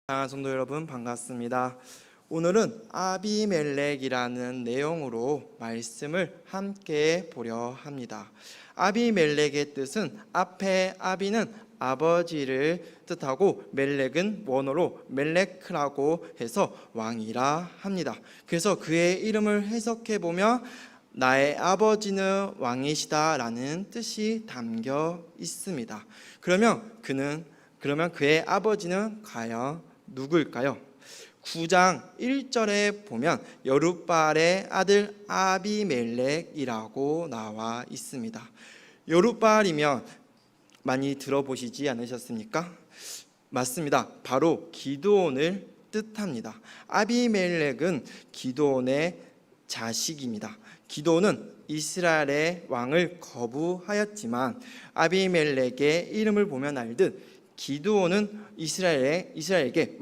성도 여러분 반갑습니다. 오늘은 아비멜렉이라는 내용으로 말씀을 함께 보려 합니다. 아비멜렉의 뜻은 앞에 아비는 아버지를 뜻하고 멜렉은 원어로 멜렉라고 해서 왕이라 합니다. 그래서 그의 이름을 해석해 보면 나의 아버지는 왕이시다 라는 뜻이 담겨 있습니다. 그러면 그의 아버지는 과연 누구일까요? 9장 1절에 보면 여룻바알의 아들 아비멜렉이라고 나와 있습니다. 여룻바알이면 많이 들어보시지 않으셨습니까? 맞습니다. 바로 기드온을 뜻합니다. 아비멜렉은 기드온의 자식입니다. 기드온은 이스라엘의 왕을 거부하였지만 아비멜렉의 이름을 보면 알듯 기드온은 이스라엘에게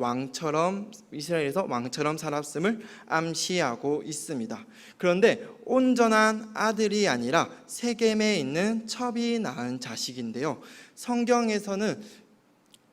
이스라엘에서 왕처럼 살았음을 암시하고 있습니다. 그런데 온전한 아들이 아니라 세겜에 있는 첩이 낳은 자식인데요. 성경에서는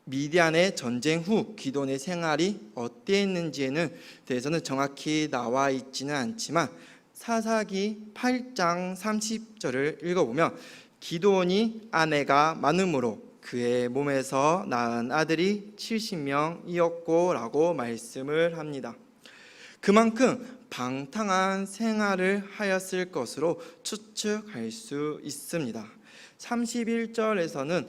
미디안의 전쟁 후 기드온의 생활이 어땠는지에는 대해서는 정확히 나와 있지는 않지만 사사기 8장 30절을 읽어보면 기드온이 아내가 많음으로 그의 몸에서 낳은 아들이 70명이었고 라고 말씀을 합니다. 그만큼 방탕한 생활을 하였을 것으로 추측할 수 있습니다. 31절에서는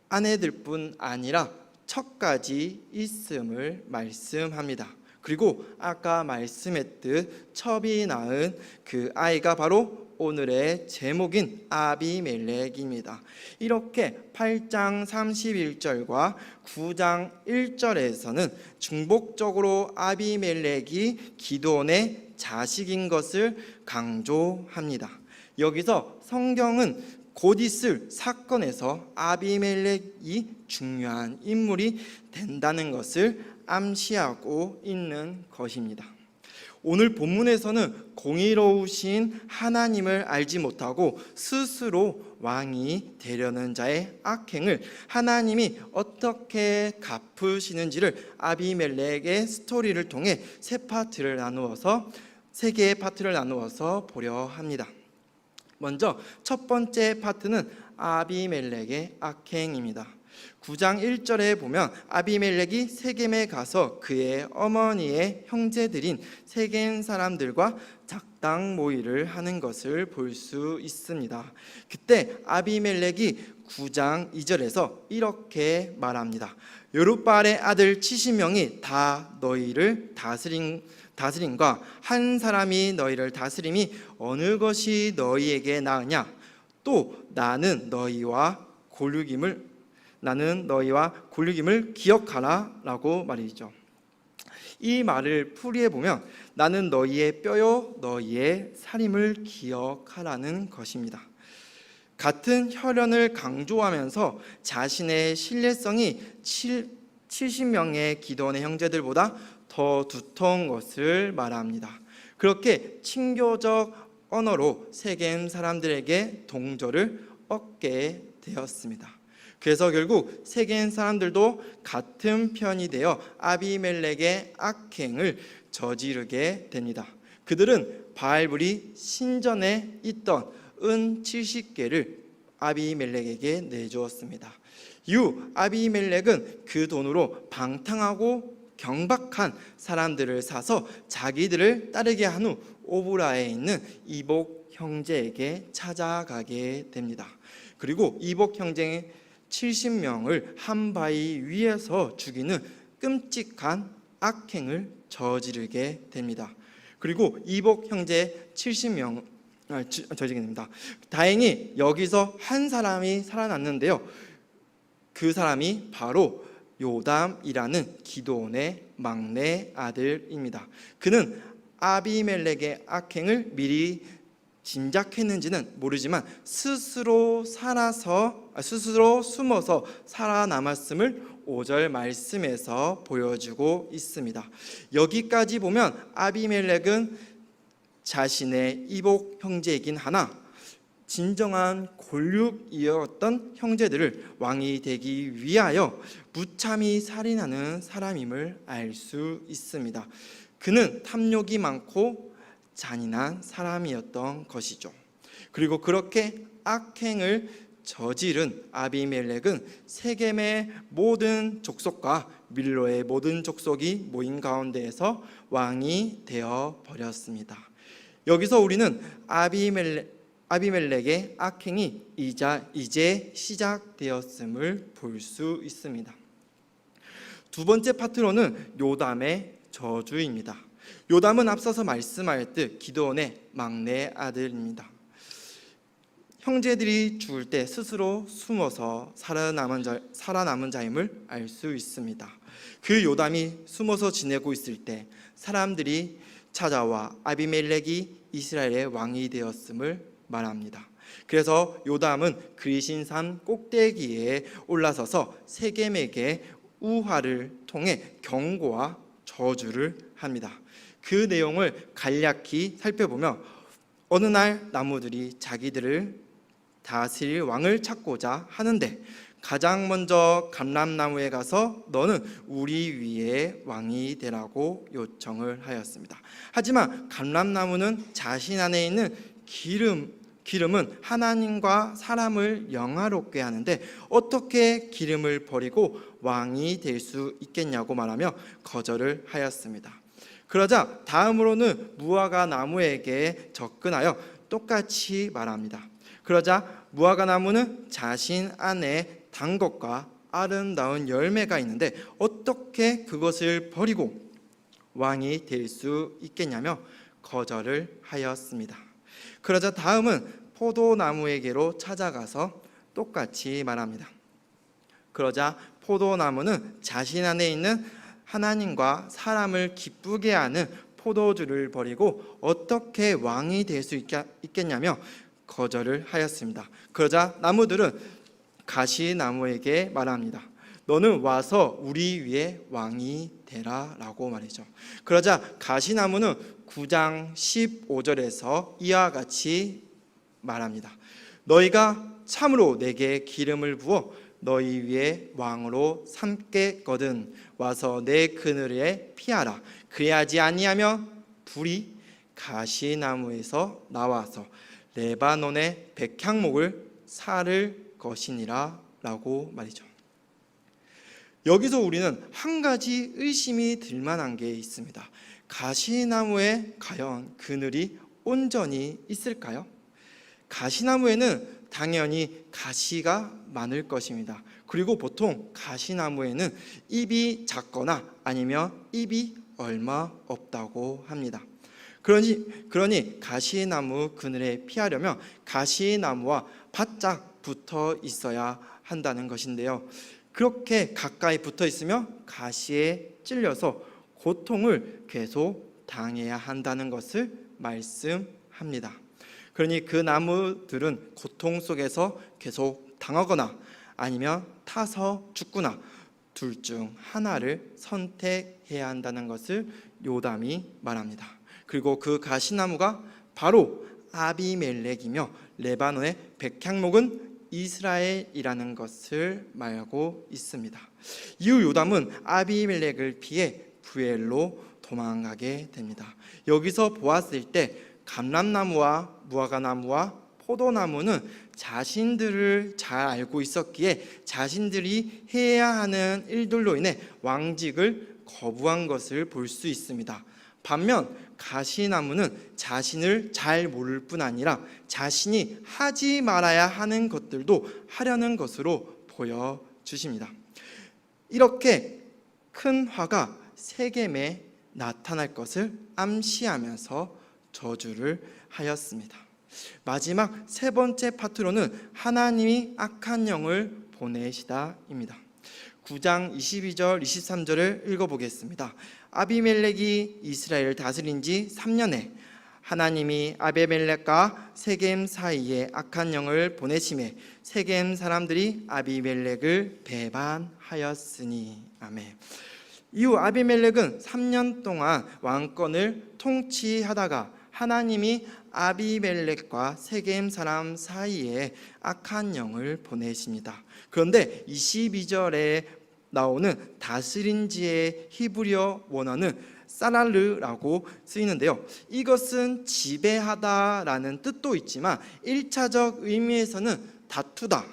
아내들뿐 아니라 첩까지 있음을 말씀합니다. 그리고 아까 말씀했듯 첩이 낳은 그 아이가 바로 오늘의 제목인 아비멜렉입니다. 이렇게 8장 31절과 9장 1절에서는 중복적으로 아비멜렉이 기드온의 자식인 것을 강조합니다. 여기서 성경은 곧 있을 사건에서 아비멜렉이 중요한 인물이 된다는 것을 암시하고 있는 것입니다. 오늘 본문에서는 공의로우신 하나님을 알지 못하고 스스로 왕이 되려는 자의 악행을 하나님이 어떻게 갚으시는지를 아비멜렉의 스토리를 통해 세 개의 파트를 나누어서 보려 합니다. 먼저 첫 번째 파트는 아비멜렉의 악행입니다. 9장 1절에 보면 아비멜렉이 세겜에 가서 그의 어머니의 형제들인 세겜 사람들과 작당 모의를 하는 것을 볼 수 있습니다. 그때 아비멜렉이 9장 2절에서 이렇게 말합니다. 여룻바알의 아들 70명이 다 너희를 다스림과 한 사람이 너희를 다스림이 어느 것이 너희에게 나으냐? 또 나는 너희와 골육임을 기억하라 라고 말이죠. 이 말을 풀이해 보면 나는 너희의 뼈요 너희의 살임을 기억하라는 것입니다. 같은 혈연을 강조하면서 자신의 신뢰성이 70명의 기드온의 형제들보다 더 두터운 것을 말합니다. 그렇게 친교적 언어로 세겜 사람들에게 동조를 얻게 되었습니다. 그래서 결국 세겜 사람들도 같은 편이 되어 아비멜렉의 악행을 저지르게 됩니다. 그들은 바알불이 신전에 있던 은 70개를 아비멜렉에게 내주었습니다. 이후 아비멜렉은 그 돈으로 방탕하고 경박한 사람들을 사서 자기들을 따르게 한 후 오브라에 있는 이복 형제에게 찾아가게 됩니다. 그리고 이복 형제의 70명을 한 바위 위에서 죽이는 끔찍한 악행을 저지르게 됩니다. 그리고 이복 형제 70명 저지르게 됩니다. 다행히 여기서 한 사람이 살아났는데요. 그 사람이 바로 요담이라는 기드온의 막내 아들입니다. 그는 아비멜렉의 악행을 미리 짐작했는지는 모르지만 스스로 숨어서 살아남았음을 5절 말씀에서 보여주고 있습니다. 여기까지 보면 아비멜렉은 자신의 이복 형제이긴 하나 진정한 골육이었던 형제들을 왕이 되기 위하여 무참히 살인하는 사람임을 알 수 있습니다. 그는 탐욕이 많고 잔인한 사람이었던 것이죠. 그리고 그렇게 악행을 저지른 아비멜렉은 세겜의 모든 족속과 밀로의 모든 족속이 모인 가운데에서 왕이 되어 버렸습니다. 여기서 우리는 아비멜렉의 악행이 이제 시작되었음을 볼 수 있습니다. 두 번째 파트로는 요담의 저주입니다. 요담은 앞서서 말씀하였듯 기드온의 막내 아들입니다. 형제들이 죽을 때 스스로 숨어서 살아남은 자임을 알 수 있습니다. 그 요담이 숨어서 지내고 있을 때 사람들이 찾아와 아비멜렉이 이스라엘의 왕이 되었음을 말합니다. 그래서 요담은 그리신산 꼭대기에 올라서서 세겜에게 우화를 통해 경고와 저주를 합니다. 그 내용을 간략히 살펴보면 어느 날 나무들이 자기들을 다스릴 왕을 찾고자 하는데 가장 먼저 감람나무에 가서 너는 우리 위에 왕이 되라고 요청을 하였습니다. 하지만 감람나무는 자신 안에 있는 기름은 하나님과 사람을 영화롭게 하는데 어떻게 기름을 버리고 왕이 될 수 있겠냐고 말하며 거절을 하였습니다. 그러자 다음으로는 무화과 나무에게 접근하여 똑같이 말합니다. 그러자 무화과 나무는 자신 안에 단 것과 아름다운 열매가 있는데 어떻게 그것을 버리고 왕이 될 수 있겠냐며 거절을 하였습니다. 그러자 다음은 포도나무에게로 찾아가서 똑같이 말합니다. 그러자 포도나무는 자신 안에 있는 하나님과 사람을 기쁘게 하는 포도주를 버리고 어떻게 왕이 될 수 있겠냐며 거절을 하였습니다. 그러자 나무들은 가시나무에게 말합니다. 너는 와서 우리 위에 왕이 되라 라고 말이죠. 그러자 가시나무는 9장 15절에서 이와 같이 말합니다. 너희가 참으로 내게 기름을 부어 너희 위에 왕으로 삼겠거든 와서 내 그늘에 피하라. 그래야지 아니하면 불이 가시나무에서 나와서 레바논의 백향목을 사를 것이니라 라고 말이죠. 여기서 우리는 한 가지 의심이 들 만한 게 있습니다. 가시나무에 과연 그늘이 온전히 있을까요? 가시나무에는 당연히 가시가 많을 것입니다. 그리고 보통 가시나무에는 잎이 작거나 아니면 잎이 얼마 없다고 합니다. 그러니 가시나무 그늘에 피하려면 가시나무와 바짝 붙어 있어야 한다는 것인데요. 그렇게 가까이 붙어 있으면 가시에 찔려서 고통을 계속 당해야 한다는 것을 말씀합니다. 그러니 그 나무들은 고통 속에서 계속 당하거나 아니면 타서 죽거나 둘 중 하나를 선택해야 한다는 것을 요담이 말합니다. 그리고 그 가시나무가 바로 아비멜렉이며 레바논의 백향목은 이스라엘이라는 것을 말하고 있습니다. 이후 요담은 아비멜렉을 피해 부엘로 도망가게 됩니다. 여기서 보았을 때 감람나무와 무화과나무와 포도나무는 자신들을 잘 알고 있었기에 자신들이 해야 하는 일들로 인해 왕직을 거부한 것을 볼 수 있습니다. 반면 가시나무는 자신을 잘 모를 뿐 아니라 자신이 하지 말아야 하는 것들도 하려는 것으로 보여주십니다. 이렇게 큰 화가 세겜에 나타날 것을 암시하면서 저주를 하였습니다. 마지막 세 번째 파트로는 하나님이 악한 영을 보내시다입니다. 9장 22절 23절을 읽어보겠습니다. 아비멜렉이 이스라엘을 다스린 지 3년에 하나님이 아비멜렉과 세겜 사이에 악한 영을 보내심에 세겜 사람들이 아비멜렉을 배반하였으니. 아멘. 이후 아비멜렉은 3년 동안 왕권을 통치하다가 하나님이 아비멜렉과 세겜 사람 사이에 악한 영을 보내십니다. 그런데 22절에 나오는 다스린지의 히브리어 원어는 사랄르라고 쓰이는데요. 이것은 지배하다라는 뜻도 있지만 1차적 의미에서는 다투다,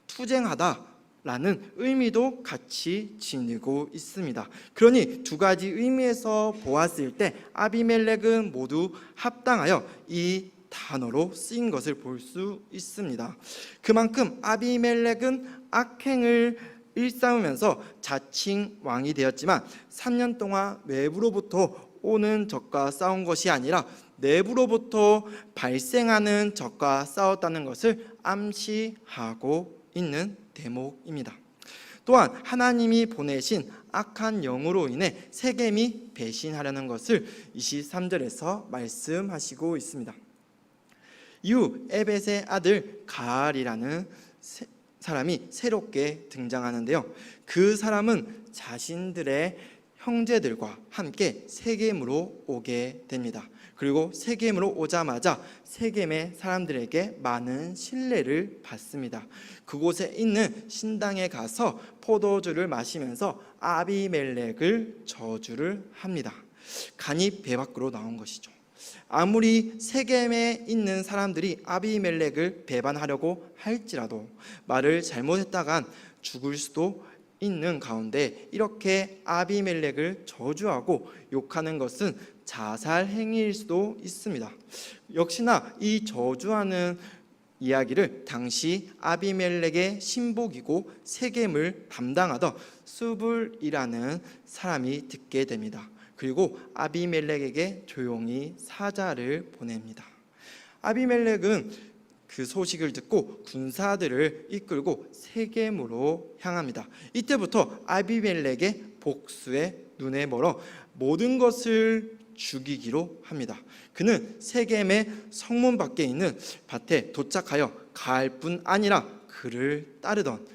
투쟁하다 라는 의미도 같이 지니고 있습니다. 그러니 두 가지 의미에서 보았을 때 아비멜렉은 모두 합당하여 이 단어로 쓰인 것을 볼 수 있습니다. 그만큼 아비멜렉은 악행을 일삼으면서 자칭 왕이 되었지만 3년 동안 외부로부터 오는 적과 싸운 것이 아니라 내부로부터 발생하는 적과 싸웠다는 것을 암시하고 있는 대목입니다. 또한 하나님이 보내신 악한 영으로 인해 세겜이 배신하려는 것을 23절에서 말씀하시고 있습니다. 이후 에벳의 아들 가알이라는 사람이 새롭게 등장하는데요. 그 사람은 자신들의 형제들과 함께 세겜으로 오게 됩니다. 그리고 세겜으로 오자마자 세겜의 사람들에게 많은 신뢰를 받습니다. 그곳에 있는 신당에 가서 포도주를 마시면서 아비멜렉을 저주를 합니다. 간이 배 밖으로 나온 것이죠. 아무리 세겜에 있는 사람들이 아비멜렉을 배반하려고 할지라도 말을 잘못했다간 죽을 수도 있는 가운데 이렇게 아비멜렉을 저주하고 욕하는 것은 자살 행위일 수도 있습니다. 역시나 이 저주하는 이야기를 당시 아비멜렉의 신복이고 세겜을 담당하던 수불이라는 사람이 듣게 됩니다. 그리고 아비멜렉에게 조용히 사자를 보냅니다. 아비멜렉은 그 소식을 듣고 군사들을 이끌고 세겜으로 향합니다. 이때부터 아비멜렉의 복수에 눈에 멀어 모든 것을 죽이기로 합니다. 그는 세겜의 성문 밖에 있는 밭에 도착하여 가알뿐 아니라 그를 따르던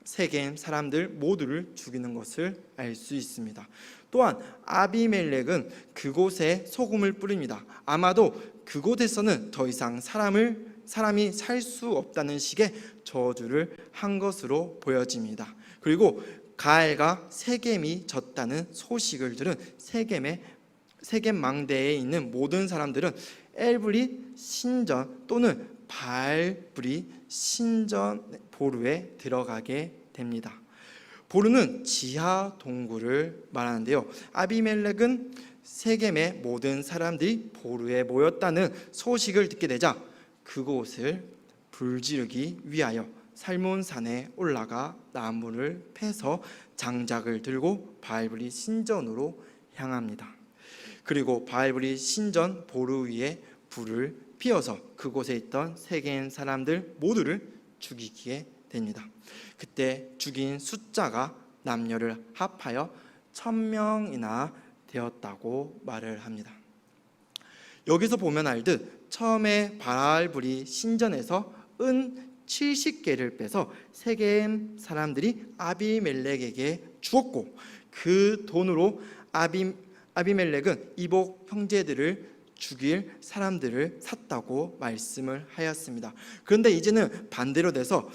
세겜 사람들 모두를 죽이는 것을 알 수 있습니다. 또한 아비멜렉은 그곳에 소금을 뿌립니다. 아마도 그곳에서는 더 이상 사람이 살 수 없다는 식의 저주를 한 것으로 보여집니다. 그리고 가알과 세겜이 졌다는 소식을 들은 세겜 망대에 있는 모든 사람들은 엘브리 신전 또는 바알브리 신전 보루에 들어가게 됩니다. 보루는 지하 동굴을 말하는데요. 아비멜렉은 세겜의 모든 사람들이 보루에 모였다는 소식을 듣게 되자 그곳을 불지르기 위하여 살몬산에 올라가 나무를 패서 장작을 들고 바알브리 신전으로 향합니다. 그리고 바알브리 신전 보루 위에 불을 피워서 그곳에 있던 세겜 사람들 모두를 죽이게 됩니다. 그때 죽인 숫자가 남녀를 합하여 1000명이나 되었다고 말을 합니다. 여기서 보면 알듯 처음에 바알브리 신전에서 은 70개를 빼서 세겜 사람들이 아비멜렉에게 주었고 그 돈으로 아비멜렉은 이복 형제들을 죽일 사람들을 샀다고 말씀을 하였습니다. 그런데 이제는 반대로 돼서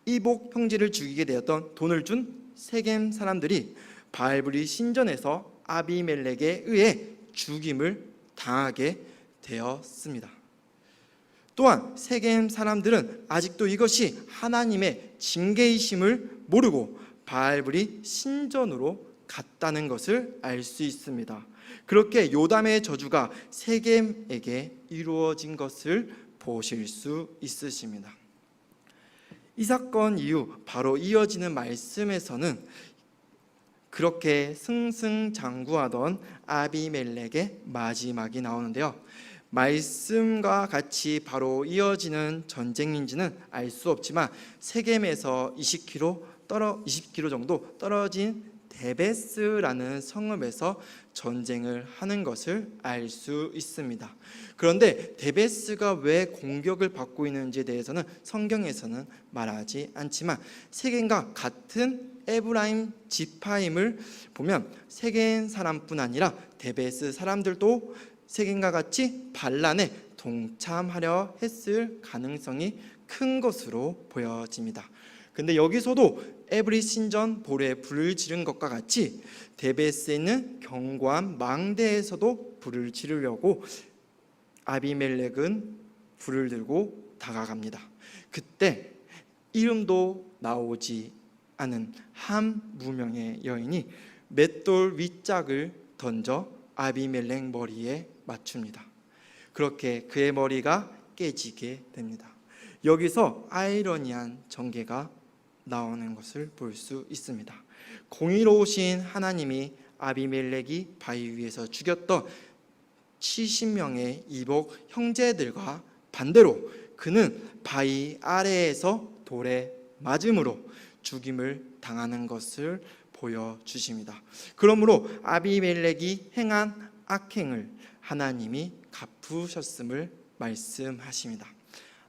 이복 형제를 죽이게 되었던 돈을 준 세겜 사람들이 바알브리 신전에서 아비멜렉에 의해 죽임을 당하게 되었습니다. 또한 세겜 사람들은 아직도 이것이 하나님의 징계이심을 모르고 바알브리 신전으로 갔다는 것을 알 수 있습니다. 그렇게 요담의 저주가 세겜에게 이루어진 것을 보실 수 있으십니다. 이 사건 이후 바로 이어지는 말씀에서는 그렇게 승승장구하던 아비멜렉의 마지막이 나오는데요. 말씀과 같이 바로 이어지는 전쟁인지는 알 수 없지만 세겜에서 20km 정도 떨어진 데베스라는 성읍에서 전쟁을 하는 것을 알 수 있습니다. 그런데 데베스가 왜 공격을 받고 있는지에 대해서는 성경에서는 말하지 않지만 세겜과 같은 에브라임 지파임을 보면 세겜 사람뿐 아니라 데베스 사람들도 세겜과 같이 반란에 동참하려 했을 가능성이 큰 것으로 보여집니다. 근데 여기서도 에브리 신전 볼에 불을 지른 것과 같이 데베스에 있는 견고한 망대에서도 불을 지르려고 아비멜렉은 불을 들고 다가갑니다. 그때 이름도 나오지 않은 한 무명의 여인이 맷돌 윗짝을 던져 아비멜렉 머리에 맞춥니다. 그렇게 그의 머리가 깨지게 됩니다. 여기서 아이러니한 전개가 나오는 것을 볼 수 있습니다. 공의로우신 하나님이 아비멜렉이 바위 위에서 죽였던 70명의 이복 형제들과 반대로 그는 바위 아래에서 돌에 맞음으로 죽임을 당하는 것을 보여주십니다. 그러므로 아비멜렉이 행한 악행을 하나님이 갚으셨음을 말씀하십니다.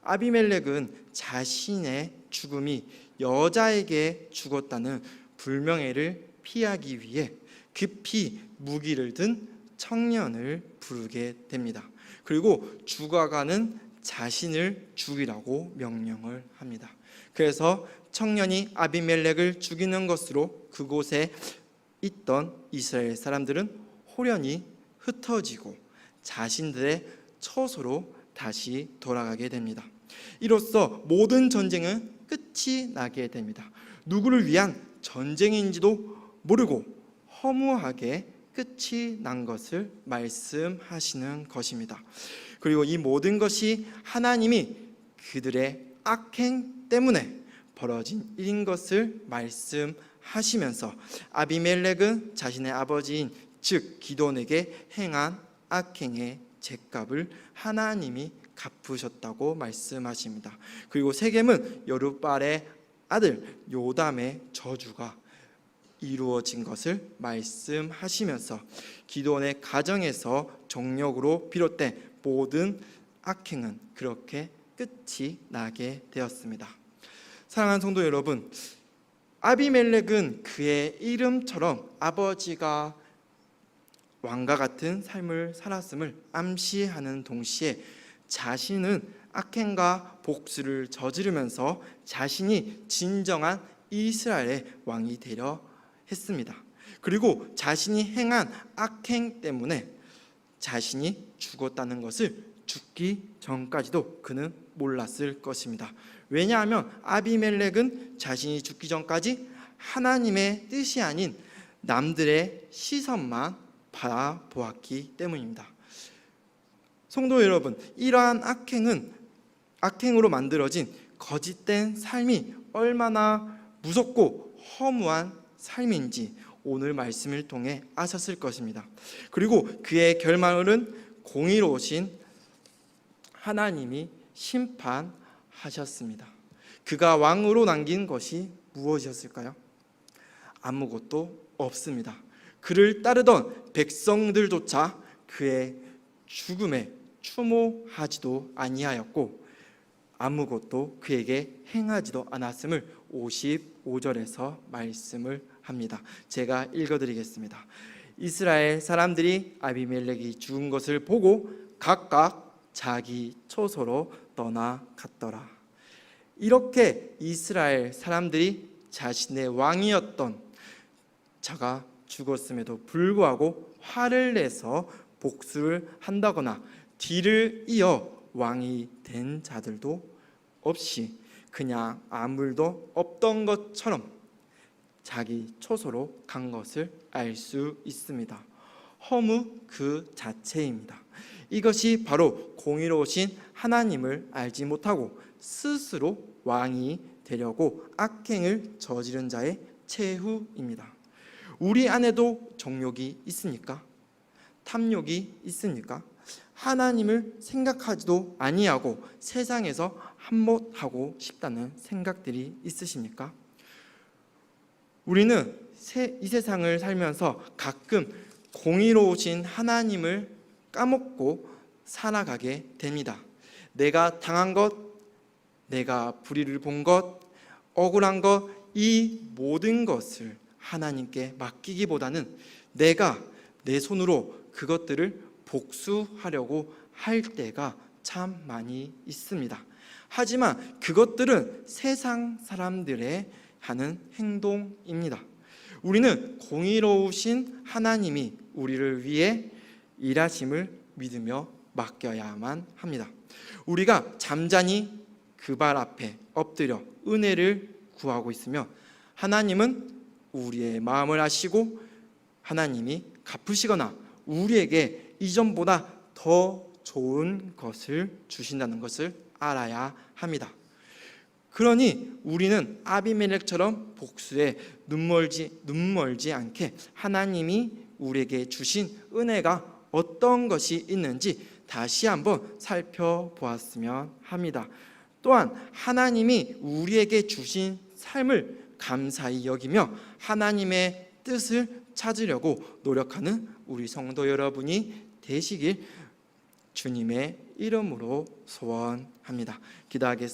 아비멜렉은 자신의 죽음이 여자에게 죽었다는 불명예를 피하기 위해 급히 무기를 든 청년을 부르게 됩니다. 그리고 죽어가는 자신을 죽이라고 명령을 합니다. 그래서 청년이 아비멜렉을 죽이는 것으로 그곳에 있던 이스라엘 사람들은 호련히 흩어지고 자신들의 처소로 다시 돌아가게 됩니다. 이로써 모든 전쟁은 끝이 나게 됩니다. 누구를 위한 전쟁인지도 모르고 허무하게 끝이 난 것을 말씀하시는 것입니다. 그리고 이 모든 것이 하나님이 그들의 악행 때문에 벌어진 일인 것을 말씀하시면서 아비멜렉은 자신의 아버지인 즉 기돈에게 행한 악행의 죗값을 하나님이 갚으셨다고 말씀하십니다. 그리고 세겜은 여룻바알의 아들 요담의 저주가 이루어진 것을 말씀하시면서 기돈의 가정에서 정력으로 비롯된 모든 악행은 그렇게 끝이 나게 되었습니다. 사랑하는 성도 여러분, 아비멜렉은 그의 이름처럼 아버지가 왕과 같은 삶을 살았음을 암시하는 동시에 자신은 악행과 복수를 저지르면서 자신이 진정한 이스라엘의 왕이 되려 했습니다. 그리고 자신이 행한 악행 때문에 자신이 죽었다는 것을 죽기 전까지도 그는 몰랐을 것입니다. 왜냐하면 아비멜렉은 자신이 죽기 전까지 하나님의 뜻이 아닌 남들의 시선만 바라보았기 때문입니다. 성도 여러분, 이러한 악행으로 만들어진 거짓된 삶이 얼마나 무섭고 허무한 삶인지 오늘 말씀을 통해 아셨을 것입니다. 그리고 그의 결말은 공의로우신 하나님이 심판하셨습니다. 그가 왕으로 남긴 것이 무엇이었을까요? 아무것도 없습니다. 그를 따르던 백성들조차 그의 죽음에 추모하지도 아니하였고 아무것도 그에게 행하지도 않았음을 55절에서 말씀을 합니다. 제가 읽어드리겠습니다. 이스라엘 사람들이 아비멜렉이 죽은 것을 보고 각각 자기 처소로 떠나갔더라. 이렇게 이스라엘 사람들이 자신의 왕이었던 자가 죽었음에도 불구하고 화를 내서 복수를 한다거나 뒤를 이어 왕이 된 자들도 없이 그냥 아무 일도 없던 것처럼 자기 처소로 간 것을 알 수 있습니다. 허무 그 자체입니다. 이것이 바로 공의로우신 하나님을 알지 못하고 스스로 왕이 되려고 악행을 저지른 자의 최후입니다. 우리 안에도 정욕이 있습니까? 탐욕이 있습니까? 하나님을 생각하지도 아니하고 세상에서 한몫하고 싶다는 생각들이 있으십니까? 우리는 이 세상을 살면서 가끔 공의로우신 하나님을 까먹고 살아가게 됩니다. 내가 당한 것, 내가 불의를 본 것, 억울한 것, 이 모든 것을 하나님께 맡기기보다는 내가 내 손으로 그것들을 복수하려고 할 때가 참 많이 있습니다. 하지만 그것들은 세상 사람들의 하는 행동입니다. 우리는 공의로우신 하나님이 우리를 위해 일하심을 믿으며 맡겨야만 합니다. 우리가 잠잠히 그 발 앞에 엎드려 은혜를 구하고 있으며 하나님은 우리의 마음을 아시고 하나님이 갚으시거나 우리에게 이전보다 더 좋은 것을 주신다는 것을 알아야 합니다. 그러니 우리는 아비멜렉처럼 복수에 눈멀지 않게 하나님이 우리에게 주신 은혜가 어떤 것이 있는지 다시 한번 살펴보았으면 합니다. 또한 하나님이 우리에게 주신 삶을 감사히 여기며 하나님의 뜻을 찾으려고 노력하는 우리 성도 여러분이 되시길 주님의 이름으로 소원합니다. 기도하겠습니다.